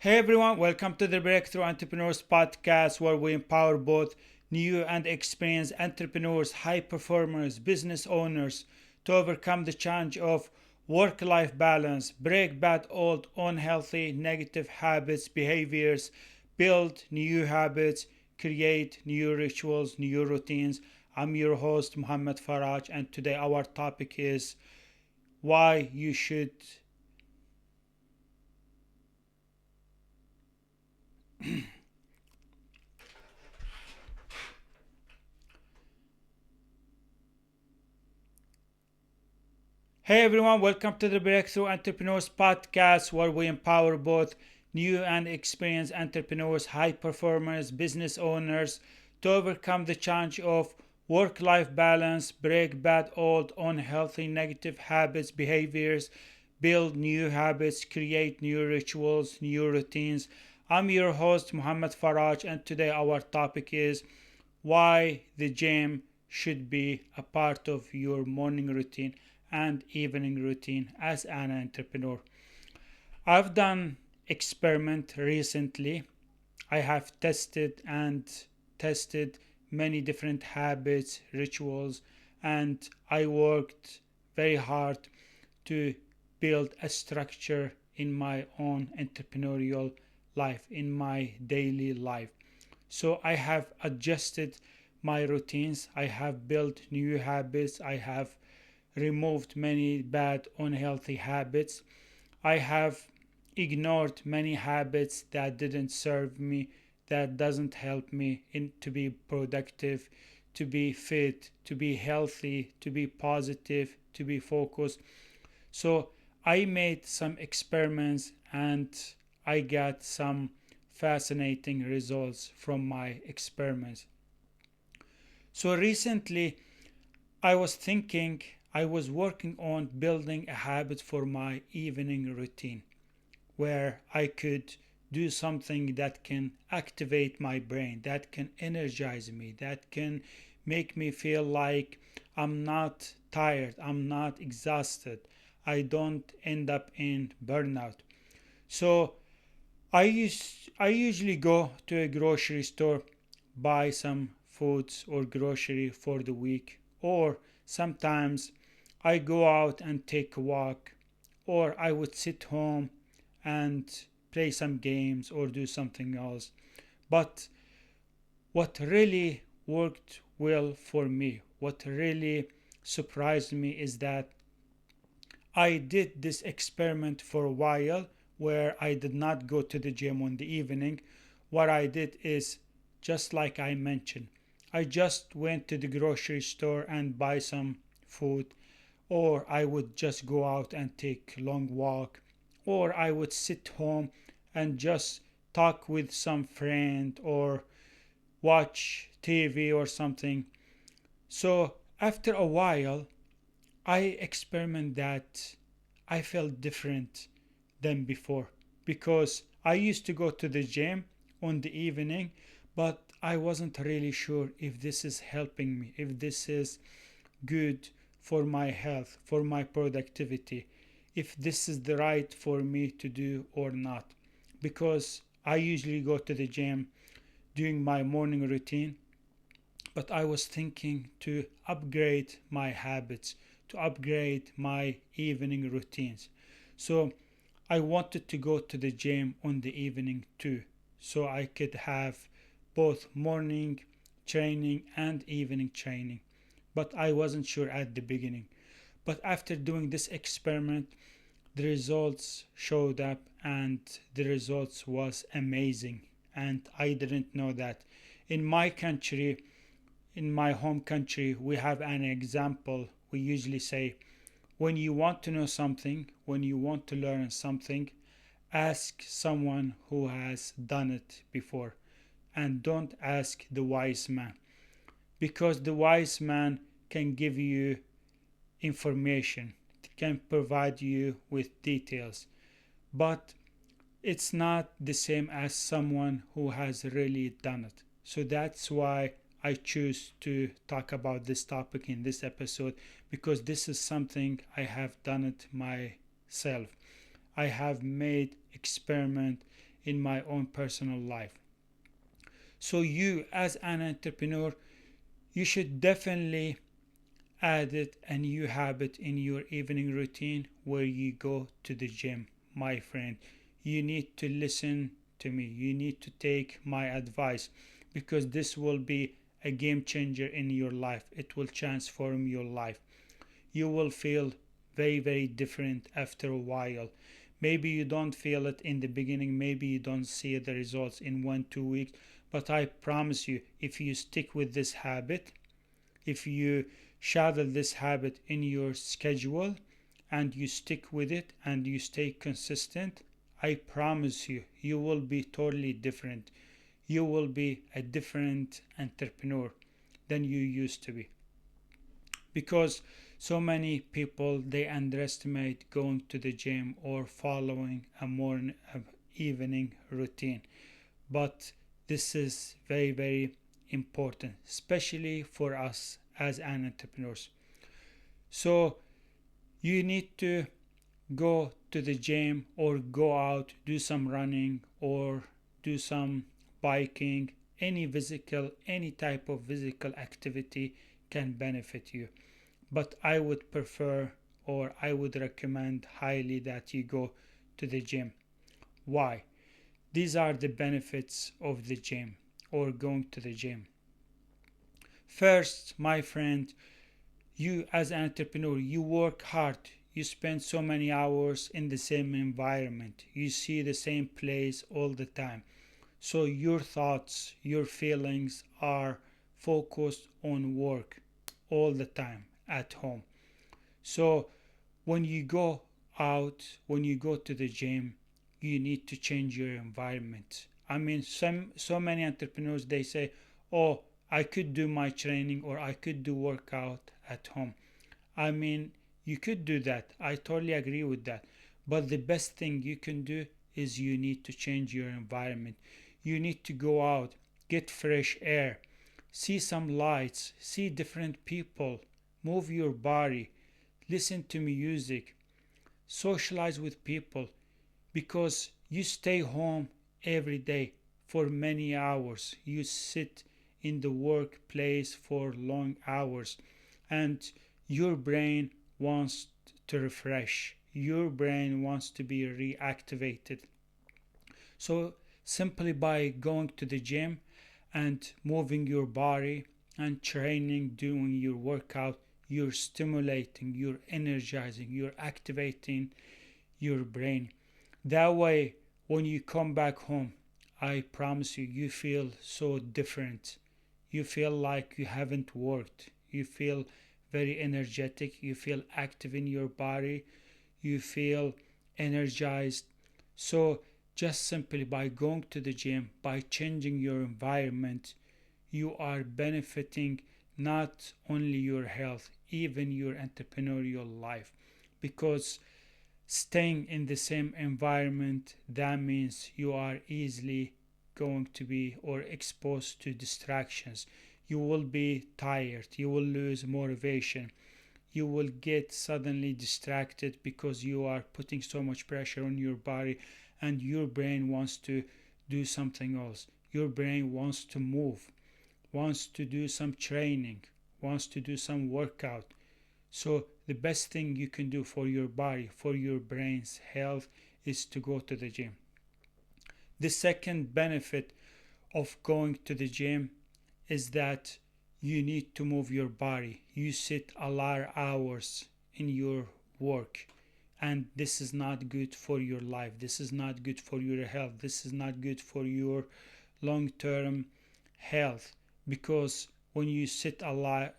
Hey everyone, welcome to the Breakthrough Entrepreneurs Podcast, where we empower both new and experienced entrepreneurs, high performers, business owners to overcome the challenge of work life balance, break bad old, unhealthy, negative habits, behaviors, build new habits, create new rituals, new routines. I'm your host, Muhammad Faraj, and today our topic is why you should. Hey everyone, welcome to the Breakthrough Entrepreneurs Podcast, where we empower both new and experienced entrepreneurs, high performers, business owners to overcome the challenge of work life balance, break bad old, unhealthy, negative habits, behaviors, build new habits, create new rituals, new routines. I'm your host, Muhammad Faraj, and today our topic is why the gym should be a part of your morning routine and evening routine as an entrepreneur. I've done experiment recently. I have tested many different habits, rituals, and I worked very hard to build a structure in my own entrepreneurial life, in my daily life. So I have adjusted my routines, I have built new habits, I have removed many bad, unhealthy habits. I have ignored many habits that didn't serve me, that doesn't help me to be productive, to be fit, to be healthy, to be positive, to be focused. So I made some experiments and I got some fascinating results from my experiments. So recently I was thinking, I was working on building a habit for my evening routine where I could do something that can activate my brain, that can energize me, that can make me feel like I'm not tired, I'm not exhausted, I don't end up in burnout. So I usually go to a grocery store, buy some foods or grocery for the week, or sometimes I go out and take a walk, or I would sit home and play some games or do something else. But what really worked well for me, what really surprised me is that I did this experiment for a while where I did not go to the gym on the evening. What I did is just like I mentioned, I just went to the grocery store and buy some food, or I would just go out and take a long walk, or I would sit home and just talk with some friend or watch TV or something. So after a while, I experiment that I felt different than before because I used to go to the gym on the evening, but I wasn't really sure if this is helping me, if this is good for my health, for my productivity, if this is the right for me to do or not. Because I usually go to the gym doing my morning routine, but I was thinking to upgrade my habits, to upgrade my evening routines. So I wanted to go to the gym on the evening too, so I could have both morning training and evening training. But I wasn't sure at the beginning. But after doing this experiment, the results showed up and the results was amazing. And I didn't know that. In my country, in my home country, we have an example. We usually say, when you want to know something, when you want to learn something, ask someone who has done it before and don't ask the wise man, because the wise man can give you information, can provide you with details, but it's not the same as someone who has really done it. So that's why I choose to talk about this topic in this episode, because this is something I have done it myself. I have made experiment in my own personal life. So you as an entrepreneur, you should definitely added a new habit in your evening routine where you go to the gym. My friend, you need to listen to me. You need to take my advice, because this will be a game changer in your life. It will transform your life. You will feel very, very different after a while. Maybe you don't feel it in the beginning, maybe you don't see the results in 1 2 weeks, but I promise you, if you stick with this habit, if you shadow this habit in your schedule and you stick with it and you stay consistent, I promise you, you will be totally different. You will be a different entrepreneur than you used to be. Because so many people, they underestimate going to the gym or following a morning evening routine. But this is very, very important, especially for us as an entrepreneurs. So you need to go to the gym or go out, do some running or do some biking. Any type of physical activity can benefit you. But I would prefer, or I would recommend highly, that you go to the gym. Why? These are the benefits of the gym or going to the gym. First, my friend, you as an entrepreneur, you work hard. You spend so many hours in the same environment. You see the same place all the time. So your thoughts, your feelings are focused on work all the time at home. So when you go out, when you go to the gym, you need to change your environment. I mean, so many entrepreneurs, they say, "Oh, I could do my training or I could do workout at home." I mean, you could do that. I totally agree with that. But the best thing you can do is you need to change your environment. You need to go out, get fresh air, see some lights, see different people, move your body, listen to music, socialize with people, because you stay home every day for many hours. You sit in the workplace for long hours, and your brain wants to refresh. Your brain wants to be reactivated. So simply by going to the gym and moving your body and training, doing your workout, you're stimulating, you're energizing, you're activating your brain. That way, when you come back home, I promise you, you feel so different. You feel like you haven't worked. You feel very energetic. You feel active in your body. You feel energized. So, just simply by going to the gym, by changing your environment, you are benefiting not only your health, even your entrepreneurial life. Because staying in the same environment, that means you are easily going to be or exposed to distractions. You will be tired, you will lose motivation, you will get suddenly distracted because you are putting so much pressure on your body, and your brain wants to do something else. Your brain wants to move, wants to do some training, wants to do some workout. So the best thing you can do for your body, for your brain's health, is to go to the gym. The second benefit of going to the gym is that you need to move your body. You sit a lot of hours in your work, and this is not good for your life. This is not good for your health. This is not good for your long-term health, because when you sit a lot,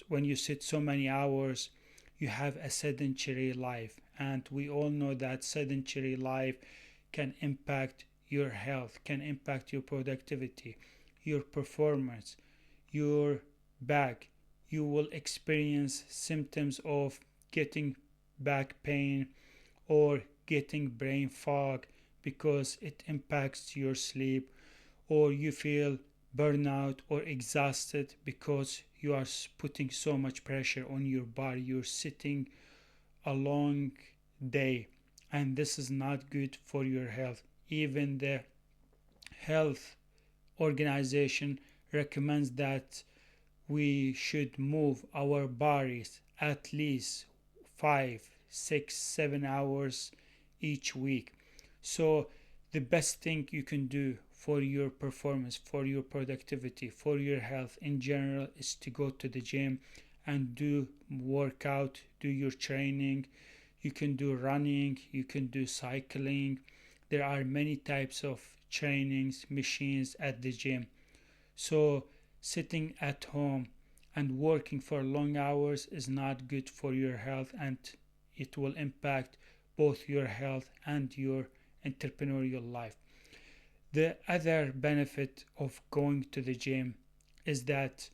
when you sit so many hours, you have a sedentary life, and we all know that sedentary life can impact your health, can impact your productivity, your performance, your back. You will experience symptoms of getting back pain or getting brain fog because it impacts your sleep, or you feel burnout or exhausted because you are putting so much pressure on your body. You're sitting a long day, and this is not good for your health. even the health organization recommends that we should move our bodies at least 5, 6, 7 hours each week. So the best thing you can do for your performance, for your productivity, for your health in general is to go to the gym and do workout, do your training. You can do running, you can do cycling. There are many types of trainings machines at the gym. So sitting at home and working for long hours is not good for your health, and it will impact both your health and your entrepreneurial life. The other benefit of going to the gym is that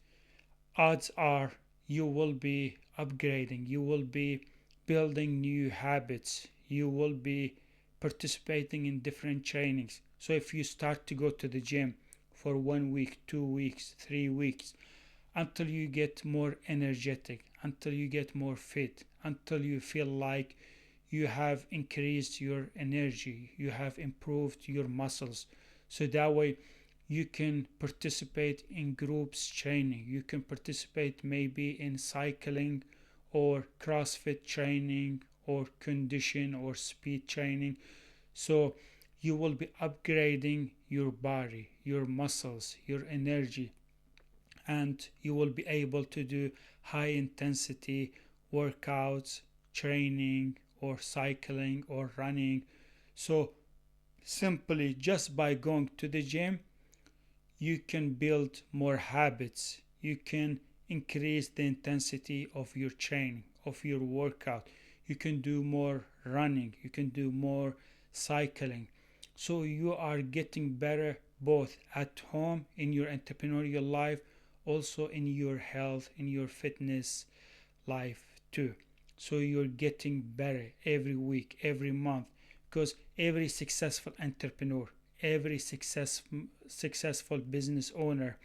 odds are you will be upgrading, you will be building new habits, you will be participating in different trainings. So if you start to go to the gym for 1 week, 2 weeks, 3 weeks, until you get more energetic, until you get more fit, until you feel like you have increased your energy, you have improved your muscles. So that way you can participate in groups training, you can participate maybe in cycling or CrossFit training or condition or speed training. So you will be upgrading your body, your muscles, your energy, and you will be able to do high intensity workouts, training, or cycling or running. So simply just by going to the gym, you can build more habits. You can increase the intensity of your training, of your workout. You can do more running, you can do more cycling. So you are getting better both at home in your entrepreneurial life, also in your health, in your fitness life too. So you're getting better every week, every month, because every successful entrepreneur, every successful business owner,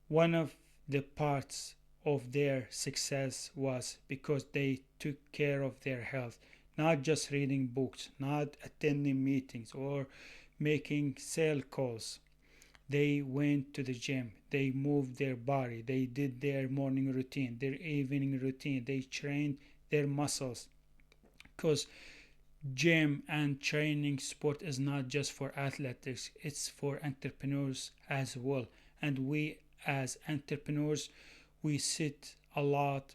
one of the parts of their success was because they took care of their health, not just reading books, not attending meetings or making sale calls. They went to the gym, they moved their body, they did their morning routine, their evening routine, they trained their muscles. Because gym and training sport is not just for athletics, it's for entrepreneurs as well. And we as entrepreneurs, we sit a lot,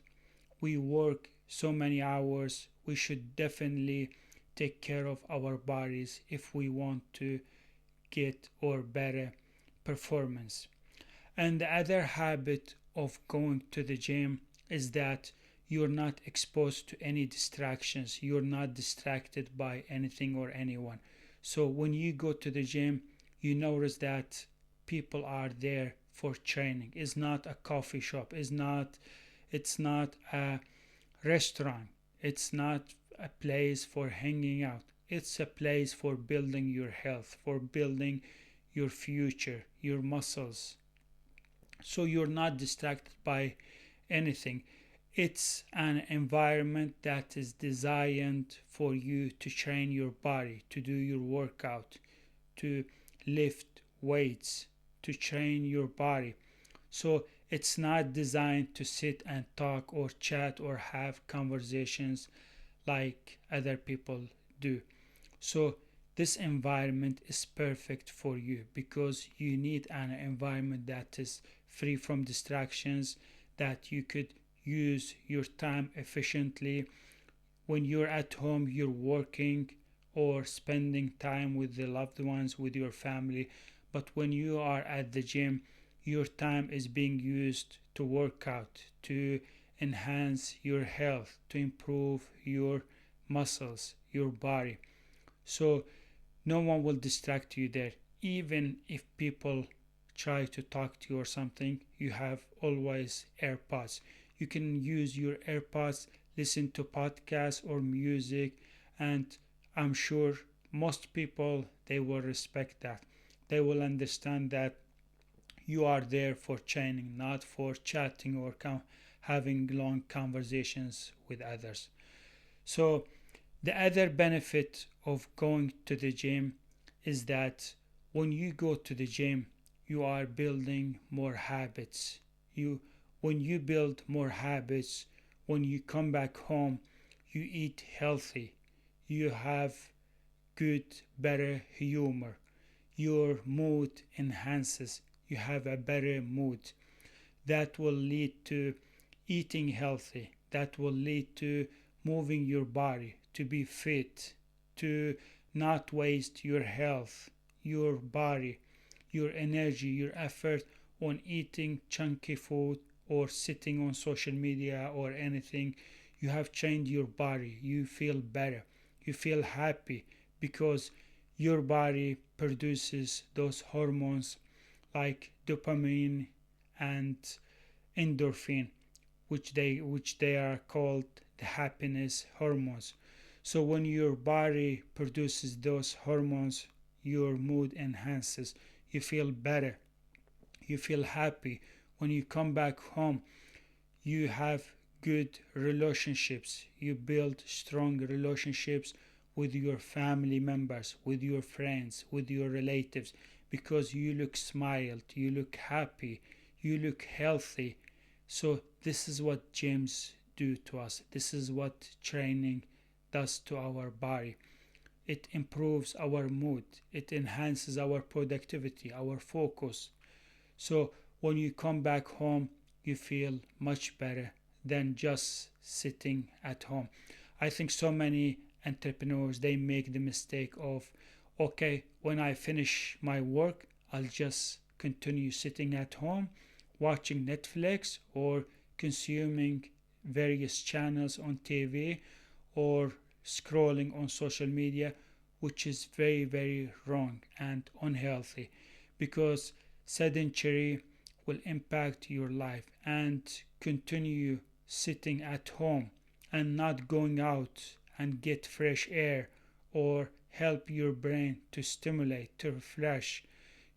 we work so many hours. We should definitely take care of our bodies if we want to get or better performance. And the other habit of going to the gym is that you're not exposed to any distractions. You're not distracted by anything or anyone. So when you go to the gym, you notice that people are there for training. It's not a coffee shop. It's not a restaurant. It's not a place for hanging out. It's a place for building your health, for building your future, your muscles. So you're not distracted by anything. It's an environment that is designed for you to train your body, to do your workout, to lift weights, to train your body. So it's not designed to sit and talk or chat or have conversations like other people do. So this environment is perfect for you because you need an environment that is free from distractions, that you could use your time efficiently. When you're at home, you're working or spending time with the loved ones, with your family. But when you are at the gym, your time is being used to work out, to enhance your health, to improve your muscles, your body. So no one will distract you there. Even if people try to talk to you or something, you have always AirPods. You can use your AirPods, listen to podcasts or music, and I'm sure most people, they will respect that. They will understand that you are there for training, not for chatting or having long conversations with others. So the other benefit of going to the gym is that when you go to the gym, you are building more habits. You When you build more habits, when you come back home, you eat healthy. You have good, better humor. Your mood enhances. You have a better mood. That will lead to eating healthy. That will lead to moving your body, to be fit, to not waste your health, your body, your energy, your effort on eating chunky food or sitting on social media or anything. You have trained your body. You feel better. You feel happy because your body produces those hormones like dopamine and endorphin, which they are called the happiness hormones. So when your body produces those hormones, your mood enhances. You feel better. You feel happy. When you come back home, you have good relationships. You build strong relationships with your family members, with your friends, with your relatives, because you look smiled, you look happy, you look healthy. So this is what gyms do to us. This is what training does to our body. It improves our mood. It enhances our productivity, our focus. So when you come back home, you feel much better than just sitting at home. I think so many entrepreneurs, they make the mistake of, okay, when I finish my work, I'll just continue sitting at home watching Netflix or consuming various channels on TV or scrolling on social media, which is very, very wrong and unhealthy, because sedentary will impact your life, and continue sitting at home and not going out and get fresh air or help your brain to stimulate, to refresh,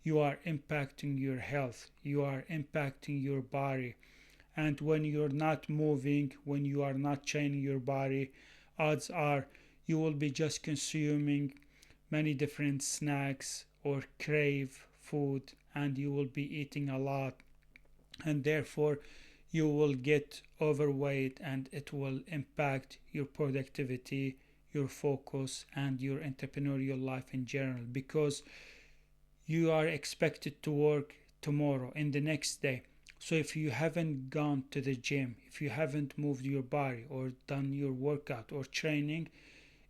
you are impacting your health, you are impacting your body. And when you're not moving, when you are not training your body, odds are you will be just consuming many different snacks or crave food, and you will be eating a lot, and therefore you will get overweight, and it will impact your productivity, your focus, and your entrepreneurial life in general, because you are expected to work tomorrow and the next day. So if you haven't gone to the gym, if you haven't moved your body or done your workout or training,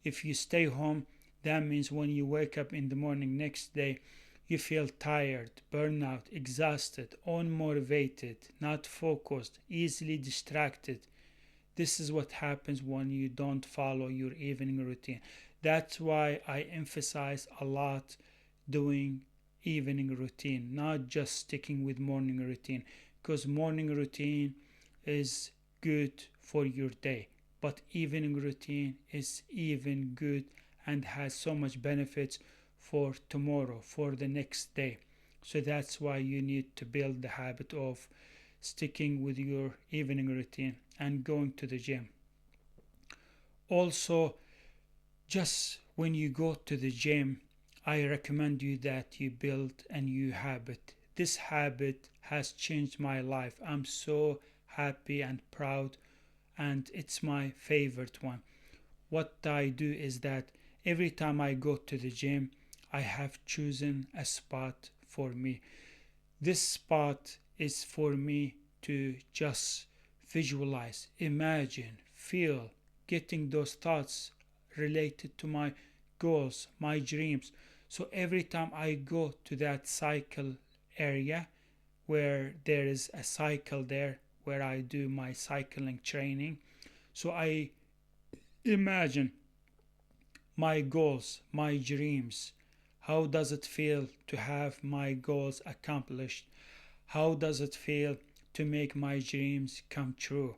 if you stay home, that means when you wake up in the morning next day, you feel tired, burnout, exhausted, unmotivated, not focused, easily distracted. This is what happens when you don't follow your evening routine. That's why I emphasize a lot doing evening routine, not just sticking with morning routine, because morning routine is good for your day, but evening routine is even good and has so much benefits for tomorrow, for the next day. So that's why you need to build the habit of sticking with your evening routine and going to the gym. Also, just when you go to the gym, I recommend you that you build a new habit. This habit has changed my life. I'm so happy and proud, and it's my favorite one. What I do is that every time I go to the gym, I have chosen a spot for me. This spot is for me to just visualize, imagine, feel, getting those thoughts related to my goals, my dreams. So every time I go to that cycle area where there is a cycle there where I do my cycling training, so I imagine my goals, my dreams. How does it feel to have my goals accomplished? How does it feel to make my dreams come true?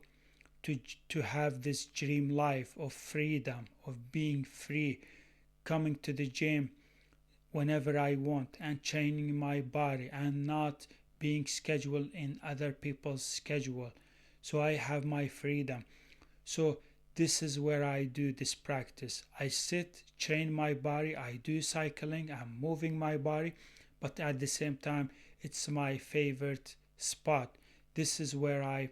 To, to have this dream life of freedom, of being free, coming to the gym whenever I want and training my body and not being scheduled in other people's schedule. So I have my freedom. So this is where I do this practice. I sit, train my body, I do cycling, I'm moving my body, but at the same time, it's my favorite spot. This is where I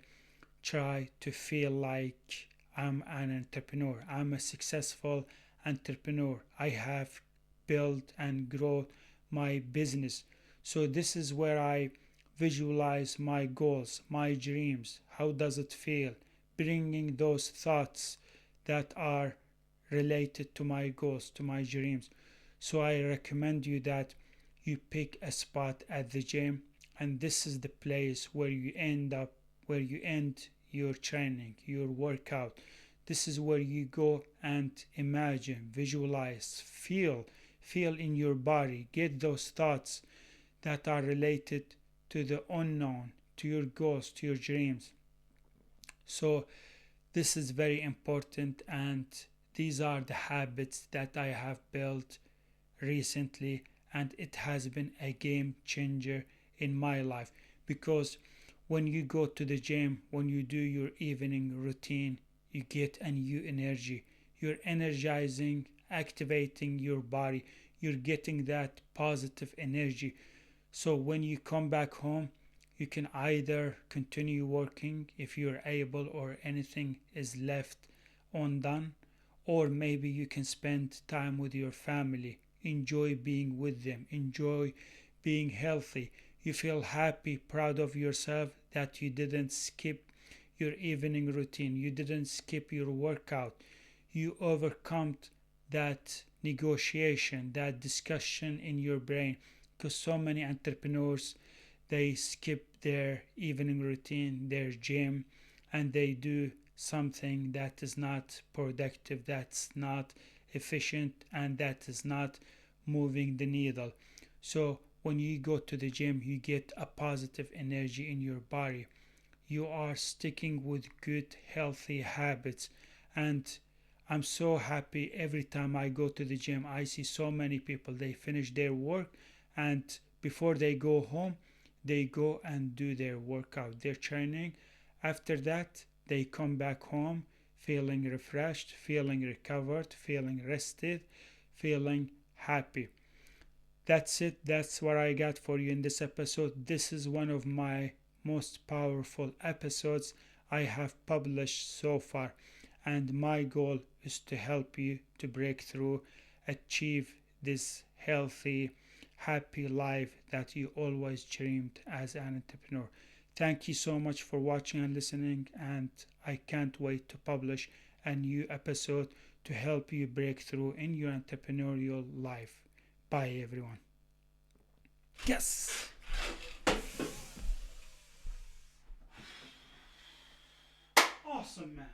try to feel like I'm an entrepreneur. I'm a successful entrepreneur. I have built and grown my business. So this is where I visualize my goals, my dreams. How does it feel? Bringing those thoughts that are related to my goals, to my dreams. So I recommend you that you pick a spot at the gym, and this is the place where you end up, where you end your training, your workout. This is where you go and imagine, visualize, feel in your body, get those thoughts that are related to the unknown, to your goals, to your dreams. So this is very important, and these are the habits that I have built recently, and it has been a game changer in my life. Because when you go to the gym, when you do your evening routine, you get a new energy. You're energizing, activating your body. You're getting that positive energy. So when you come back home, you can either continue working if you're able or anything is left undone, or maybe you can spend time with your family, enjoy being with them, enjoy being healthy. You feel happy, proud of yourself that you didn't skip your evening routine, you didn't skip your workout, you overcome that negotiation, that discussion in your brain. Because so many entrepreneurs, they skip their evening routine, their gym, and they do something that is not productive, that's not efficient, and that is not moving the needle. So when you go to the gym, you get a positive energy in your body. You are sticking with good, healthy habits. And I'm so happy every time I go to the gym. I see so many people, they finish their work, and before they go home, they go and do their workout, their training. After that, they come back home feeling refreshed, feeling recovered, feeling rested, feeling happy. That's it. That's what I got for you in this episode. This is one of my most powerful episodes I have published so far. And my goal is to help you to break through, achieve this healthy, happy life that you always dreamed as an entrepreneur. Thank you so much for watching and listening, and I can't wait to publish a new episode to help you break through in your entrepreneurial life. Bye, everyone. Yes! Awesome, man.